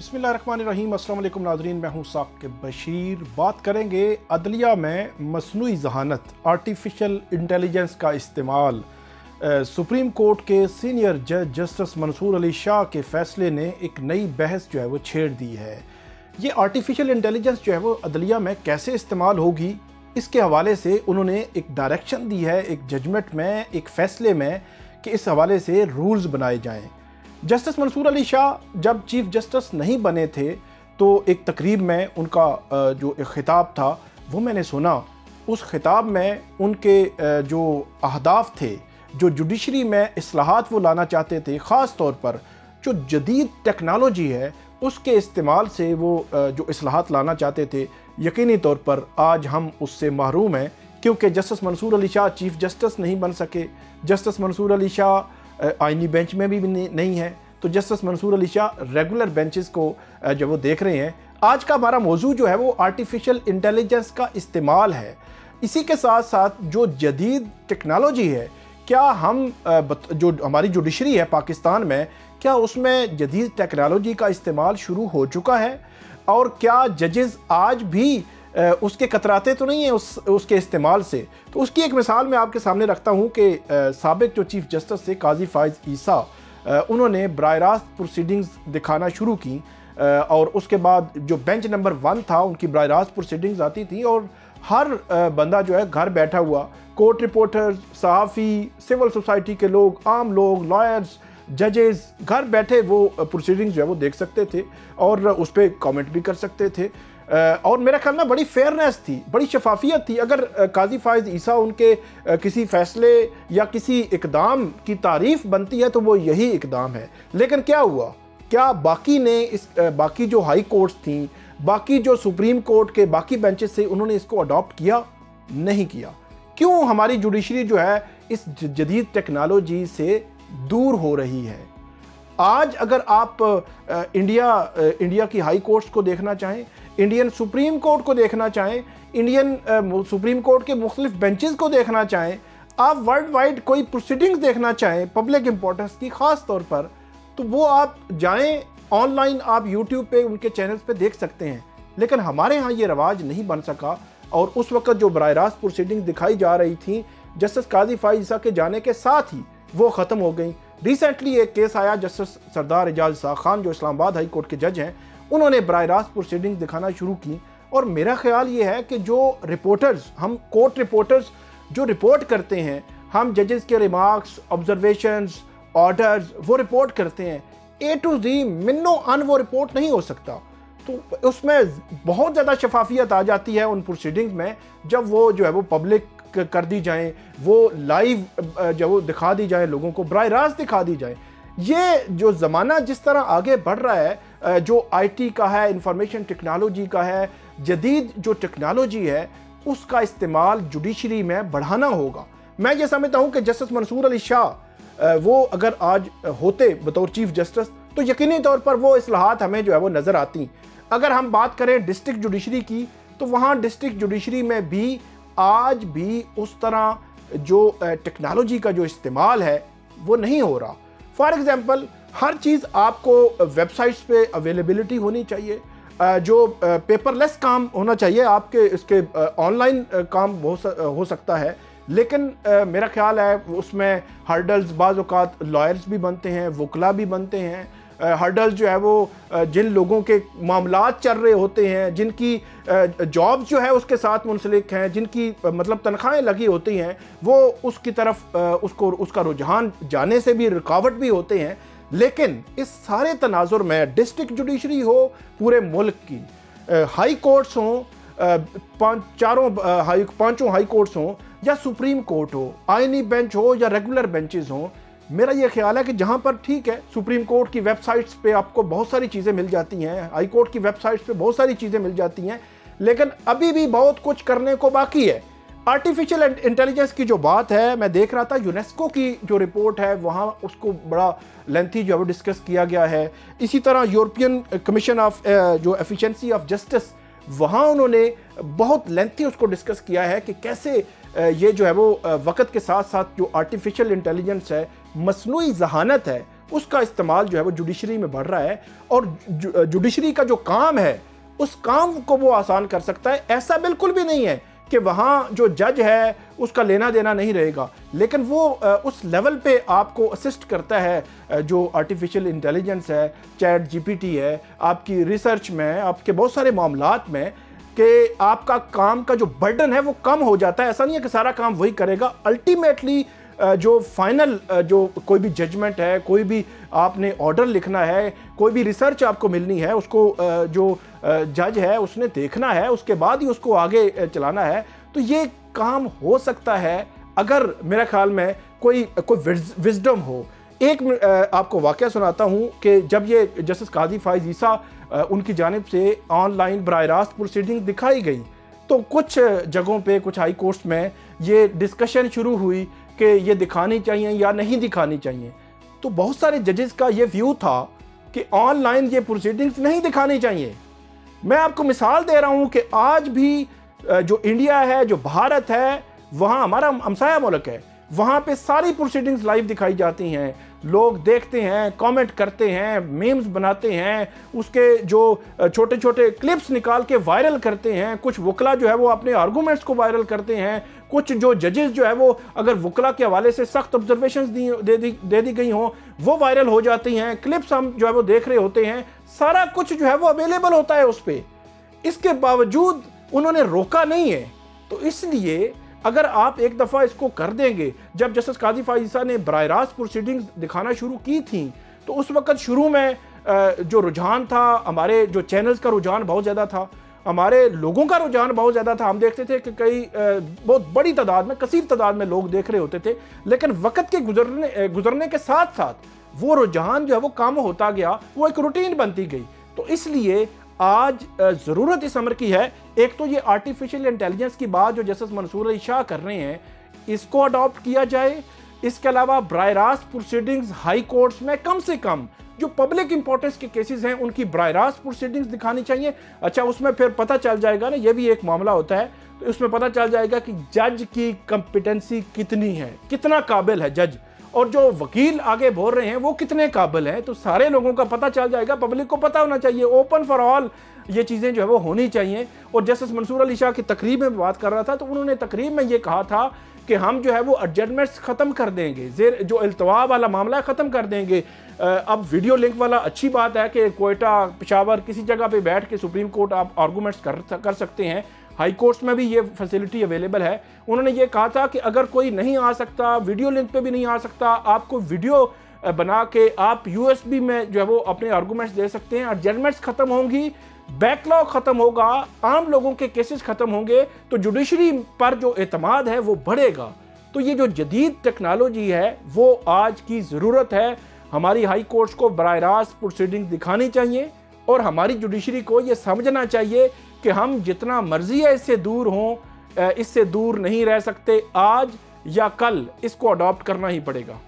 बिस्मिल्लाहिर्रहमानिर्रहीम। अस्सलाम वालेकुम नाज़रीन, मैं हूँ साकिब बशीर। बात करेंगे अदलिया में मसनूई ज़हानत, आर्टिफिशियल इंटेलिजेंस का इस्तेमाल। सुप्रीम कोर्ट के सीनियर जज जस्टिस मंसूर अली शाह के फ़ैसले ने एक नई बहस जो है वो छेड़ दी है। ये आर्टिफिशियल इंटेलिजेंस जो है वो अदलिया में कैसे इस्तेमाल होगी, इसके हवाले से उन्होंने एक डायरेक्शन दी है, एक जजमेंट में, एक फ़ैसले में, कि इस हवाले से रूल्स बनाए जाएँ। जस्टिस मंसूर अली शाह जब चीफ जस्टिस नहीं बने थे तो एक तकरीब में उनका जो एक ख़िताब था वो मैंने सुना। उस ख़िताब में उनके जो अहदाफ थे, जो जुडिशरी में इस्लाहात वो लाना चाहते थे, ख़ास तौर पर जो जदीद टेक्नोलॉजी है उसके इस्तेमाल से वो जो इस्लाहात लाना चाहते थे, यकीनी तौर पर आज हम उससे महरूम हैं, क्योंकि justice Mansoor Ali Shah chief justice नहीं बन सके। जस्टिस मंसूर अली शाह आइनी बेंच में भी नहीं है, तो justice Mansoor Ali Shah regular benches को जब वो देख रहे हैं। आज का हमारा मौजू जो है वो आर्टिफिशियल इंटेलिजेंस का इस्तेमाल है। इसी के साथ साथ जो जदीद टेक्नोलॉजी है, क्या हम जो हमारी जुडिशरी है पाकिस्तान में, क्या उसमें जदीद टेक्नोलॉजी का इस्तेमाल शुरू हो चुका है, और क्या जजेस आज भी उसके कतराते तो नहीं है उसके इस्तेमाल से। तो उसकी एक मिसाल मैं आपके सामने रखता हूँ कि साबिक जो चीफ जस्टिस थे काजी फाइज ईसा, उन्होंने बराह रास्त प्रोसीडिंग्स दिखाना शुरू की, और उसके बाद जो बेंच नंबर 1 था उनकी बराह रास्त प्रोसीडिंग्स आती थी, और हर बंदा जो है घर बैठा हुआ, कोर्ट रिपोर्टर्स, सहाफ़ी, सिविल सोसाइटी के लोग, आम लोग, लॉयर्स, जजेस, घर बैठे वो प्रोसीडिंग्स जो है वो देख सकते थे और उस पर कॉमेंट भी कर सकते थे। और मेरा ख्याल में बड़ी फेयरनेस थी, बड़ी शफाफियत थी। अगर काजी फाइज ईसा उनके किसी फ़ैसले या किसी इकदाम की तारीफ़ बनती है तो वो यही इकदाम है। लेकिन क्या हुआ, क्या बाकी जो हाई कोर्ट्स थी, बाकी जो सुप्रीम कोर्ट के बाकी बेंचेस से उन्होंने इसको अडॉप्ट किया? नहीं किया। क्यों हमारी जुडिशरी जो है इस जदीद टेक्नोलॉजी से दूर हो रही है? आज अगर आप इंडिया की हाई कोर्ट्स को देखना चाहें, इंडियन सुप्रीम कोर्ट को देखना चाहें, इंडियन सुप्रीम कोर्ट के मुख्तलिफ बेंचेस को देखना चाहें, आप वर्ल्ड वाइड कोई प्रोसीडिंग्स देखना चाहें पब्लिक इंपॉर्टेंस की ख़ास तौर पर, तो वो आप जाएं ऑनलाइन, आप यूट्यूब पे उनके चैनल्स पे देख सकते हैं। लेकिन हमारे यहाँ ये रवाज नहीं बन सका, और उस वक्त जो बराह रास्त प्रोसीडिंग दिखाई जा रही थी जस्टिस काजी फाइज ईसा के जाने के साथ ही वो ख़त्म हो गई। रिसेंटली एक केस आया, जस्टिस सरदार एजाज इसाक खान जो इस्लामाबाद हाई कोर्ट के जज हैं, उन्होंने बराह रास्त प्रोसीडिंग दिखाना शुरू की। और मेरा ख्याल ये है कि जो रिपोर्टर्स, हम कोर्ट रिपोर्टर्स जो रिपोर्ट करते हैं, हम जजेस के रिमार्क्स, ऑब्जर्वेशंस, ऑर्डर्स वो रिपोर्ट करते हैं, A to Z मिन्नो अन वो रिपोर्ट नहीं हो सकता। तो उसमें बहुत ज़्यादा शफाफियत आ जाती है उन प्रोसीडिंग्स में, जब वो जो है वो पब्लिक कर दी जाए, वो लाइव जब वो दिखा दी जाए, लोगों को बराह रास्त दिखा दी जाए। ये जो ज़माना जिस तरह आगे बढ़ रहा है, जो IT का है, इंफॉर्मेशन टेक्नोलॉजी का है, जदीद जो टेक्नोलॉजी है, उसका इस्तेमाल जुडिशरी में बढ़ाना होगा। मैं ये समझता हूँ कि जस्टिस मंसूर अली शाह वो अगर आज होते बतौर चीफ जस्टिस तो यकीनी तौर पर वो इस्लाहात हमें जो है वो नज़र आती। अगर हम बात करें डिस्ट्रिक्ट जुडिशरी की, तो वहाँ डिस्ट्रिक्ट जुडिशरी में भी आज भी उस तरह जो टेक्नोलॉजी का जो इस्तेमाल है वो नहीं हो रहा। फॉर एग्ज़ाम्पल, हर चीज़ आपको वेबसाइट्स पे अवेलेबिलिटी होनी चाहिए, जो पेपरलेस काम होना चाहिए, आपके इसके ऑनलाइन काम हो सकता है। लेकिन मेरा ख्याल है उसमें हर्डल्स, बाज़ औक़ात लॉयर्स भी बनते हैं, वकला भी बनते हैं। हर्डल्स जो है वो जिन लोगों के मामलात चल रहे होते हैं, जिनकी जॉब्स जो है उसके साथ मुंसलिक हैं, जिनकी मतलब तनख्वाहें लगी होती हैं, वो उसकी तरफ उसका रुझान जाने से भी रुकावट भी होते हैं। लेकिन इस सारे तनाजुर में डिस्ट्रिक्ट जुडिशरी हो पूरे मुल्क की, हाई कोर्ट्स हों, पाँचों हाई कोर्ट्स हों, या सुप्रीम कोर्ट हो, आइनी बेंच हो या रेगुलर बेंचेस हों, मेरा ये ख्याल है कि जहाँ पर ठीक है सुप्रीम कोर्ट की वेबसाइट्स पे आपको बहुत सारी चीज़ें मिल जाती हैं, हाई कोर्ट की वेबसाइट्स पे बहुत सारी चीज़ें मिल जाती हैं, लेकिन अभी भी बहुत कुछ करने को बाकी है। आर्टिफिशियल इंटेलिजेंस की जो बात है, मैं देख रहा था यूनेस्को की जो रिपोर्ट है वहाँ उसको बड़ा लेंथी जो है वो डिस्कस किया गया है। इसी तरह यूरोपियन कमीशन ऑफ जो एफिशिएंसी ऑफ जस्टिस, वहाँ उन्होंने बहुत लेंथी उसको डिस्कस किया है कि कैसे ये जो है वो वक्त के साथ साथ जो आर्टिफिशियल इंटेलिजेंस है, मसनूई ज़हानत है, उसका इस्तेमाल जो है वो जुडिशरी में बढ़ रहा है, और जुडिशरी का जो काम है उस काम को वो आसान कर सकता है। ऐसा बिल्कुल भी नहीं है कि वहाँ जो जज है उसका लेना देना नहीं रहेगा, लेकिन वो उस लेवल पे आपको असिस्ट करता है जो आर्टिफिशियल इंटेलिजेंस है, चैट जीपीटी है, आपकी रिसर्च में, आपके बहुत सारे मामलात में, कि आपका काम का जो बर्डन है वो कम हो जाता है। ऐसा नहीं है कि सारा काम वही करेगा। अल्टीमेटली जो फाइनल जो कोई भी जजमेंट है, कोई भी आपने ऑर्डर लिखना है, कोई भी रिसर्च आपको मिलनी है, उसको जो जज है उसने देखना है, उसके बाद ही उसको आगे चलाना है। तो ये काम हो सकता है अगर मेरे ख्याल में कोई विजडम हो। एक आपको वाक़या सुनाता हूँ कि जब ये जस्टिस काजी फाइज ईसा उनकी जानिब से ऑनलाइन बराह रास्त प्रोसीडिंग दिखाई गई, तो कुछ जगहों पे, कुछ हाई कोर्ट्स में ये डिस्कशन शुरू हुई कि ये दिखानी चाहिए या नहीं दिखानी चाहिए। तो बहुत सारे जजेस का ये व्यू था कि ऑनलाइन ये प्रोसीडिंग्स नहीं दिखानी चाहिए। मैं आपको मिसाल दे रहा हूँ कि आज भी जो इंडिया है, जो भारत है, वहाँ हमारा हमसाया मुल्क है, वहाँ पे सारी प्रोसीडिंग्स लाइव दिखाई जाती हैं, लोग देखते हैं, कमेंट करते हैं, मीम्स बनाते हैं, उसके जो छोटे छोटे क्लिप्स निकाल के वायरल करते हैं। कुछ वकला जो है वो अपने आर्गूमेंट्स को वायरल करते हैं, कुछ जो जजेस जो है वो अगर वकला के हवाले से सख्त ऑब्जर्वेशंस दे दी गई हों वो वायरल हो जाती हैं, क्लिप्स हम जो है वो देख रहे होते हैं, सारा कुछ जो है वो अवेलेबल होता है उस पर। इसके बावजूद उन्होंने रोका नहीं है। तो इसलिए अगर आप एक दफ़ा इसको कर देंगे, जब जस्टिस काजी फाइज ईसा ने बराह रास्त प्रोसीडिंग्स दिखाना शुरू की थी तो उस वक़्त शुरू में जो रुझान था, हमारे जो चैनल्स का रुझान बहुत ज़्यादा था, हमारे लोगों का रुझान बहुत ज़्यादा था। हम देखते थे कि कई बहुत बड़ी तादाद में, कसीर तादाद में लोग देख रहे होते थे, लेकिन वक़्त के गुजरने के साथ साथ वो रुझान जो है वो कम होता गया, वो एक रूटीन बनती गई। तो इसलिए आज ज़रूरत इस अमर की है, एक तो ये आर्टिफिशियल इंटेलिजेंस की बात जो जस्टिस मंसूर अली शाह कर रहे हैं इसको अडॉप्ट किया जाए। इसके अलावा बराह रास्त प्रोसीडिंग्स हाई कोर्ट्स में कम से कम जो पब्लिक इंपॉर्टेंस के केसेस हैं उनकी बराह रास्त प्रोसीडिंग्स दिखानी चाहिए। अच्छा, उसमें फिर पता चल जाएगा ना, ये भी एक मामला होता है, तो उसमें पता चल जाएगा कि जज की कंपिटेंसी कितनी है, कितना काबिल है जज, और जो वकील आगे बोल रहे हैं वो कितने काबिल हैं। तो सारे लोगों का पता चल जाएगा, पब्लिक को पता होना चाहिए, ओपन फॉर ऑल ये चीज़ें जो है वो होनी चाहिए। और जस्टिस मंसूर अली शाह की तकरीब में बात कर रहा था, तो उन्होंने तकरीब में ये कहा था कि हम जो है वो एडजमेंट्स ख़त्म कर देंगे, जो अल्तवा वाला मामला है ख़त्म कर देंगे। अब वीडियो लिंक वाला अच्छी बात है कि कोयटा, पेशावर, किसी जगह पे बैठ के सुप्रीम कोर्ट आप आर्गूमेंट्स कर सकते हैं। हाई कोर्ट्स में भी ये फैसिलिटी अवेलेबल है। उन्होंने ये कहा था कि अगर कोई नहीं आ सकता, वीडियो लिंक पे भी नहीं आ सकता, आपको वीडियो बना के आप यूएसबी में जो है वो अपने आर्गूमेंट्स दे सकते हैं। एडजमेंट्स ख़त्म होंगी, बैकलॉग ख़त्म होगा, आम लोगों के केसेस ख़त्म होंगे, तो जुडिशरी पर जो एतमाद है वो बढ़ेगा। तो ये जो जदीद टेक्नोलॉजी है वो आज की ज़रूरत है। हमारी हाई कोर्ट्स को बराह रास्त प्रोसीडिंग दिखानी चाहिए और हमारी जुडिशरी को ये समझना चाहिए कि हम जितना मर्जी है इससे दूर हों, इससे दूर नहीं रह सकते। आज या कल इसको अडॉप्ट करना ही पड़ेगा।